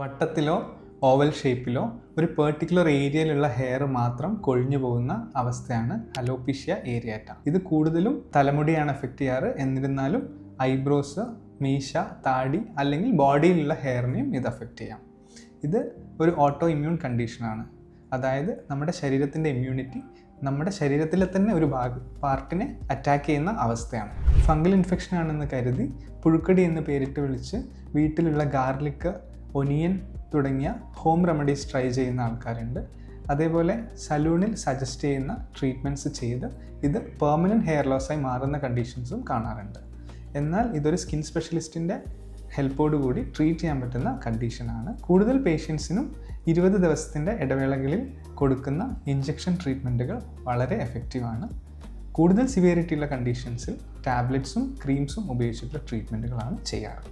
വട്ടത്തിലോ oval ഷേപ്പിലോ ഒരു particular ഏരിയയിലുള്ള hair മാത്രം കൊഴിഞ്ഞു പോകുന്ന അവസ്ഥയാണ് അലോപീഷ്യ ഏരിയാറ്റ. ഇത് കൂടുതലും തലമുടിയാണ് എഫക്റ്റ് ചെയ്യാറ്. എന്നിരുന്നാലും ഐബ്രോസ്, മീശ, താടി അല്ലെങ്കിൽ ബോഡിയിലുള്ള ഹെയറിനെയും ഇത് എഫക്റ്റ് ചെയ്യാം. ഇത് ഒരു ഓട്ടോ ഇമ്മ്യൂൺ കണ്ടീഷനാണ്. അതായത് നമ്മുടെ ശരീരത്തിൻ്റെ ഇമ്മ്യൂണിറ്റി നമ്മുടെ ശരീരത്തിലെ തന്നെ ഒരു പാർട്ടിനെ അറ്റാക്ക് ചെയ്യുന്ന അവസ്ഥയാണ്. ഫംഗൽ ഇൻഫെക്ഷൻ ആണെന്ന് കരുതി പുഴുക്കടി എന്ന് പേരിട്ട് വിളിച്ച് വീട്ടിലുള്ള ഗാർലിക്, ഒനിയൻ തുടങ്ങിയ ഹോം റെമഡീസ് ട്രൈ ചെയ്യുന്ന ആൾക്കാരുണ്ട്. അതേപോലെ സലൂണിൽ സജസ്റ്റ് ചെയ്യുന്ന ട്രീറ്റ്മെൻറ്റ്സ് ചെയ്ത് ഇത് പെർമനൻറ്റ് ഹെയർ ലോസായി മാറുന്ന കണ്ടീഷൻസും കാണാറുണ്ട്. എന്നാൽ ഇതൊരു സ്കിൻ സ്പെഷ്യലിസ്റ്റിൻ്റെ ഹെൽപ്പോടുകൂടി ട്രീറ്റ് ചെയ്യാൻ പറ്റുന്ന കണ്ടീഷനാണ്. കൂടുതൽ പേഷ്യൻസിനും 20 ദിവസത്തിൻ്റെ ഇടവേളകളിൽ കൊടുക്കുന്ന ഇഞ്ചക്ഷൻ ട്രീറ്റ്മെൻറ്റുകൾ വളരെ എഫക്റ്റീവാണ്. കൂടുതൽ സിവിയറിറ്റിയുള്ള കണ്ടീഷൻസിൽ ടാബ്ലറ്റ്സും ക്രീംസും ഉപയോഗിച്ചിട്ടുള്ള ട്രീറ്റ്മെൻറ്റുകളാണ് ചെയ്യാറ്.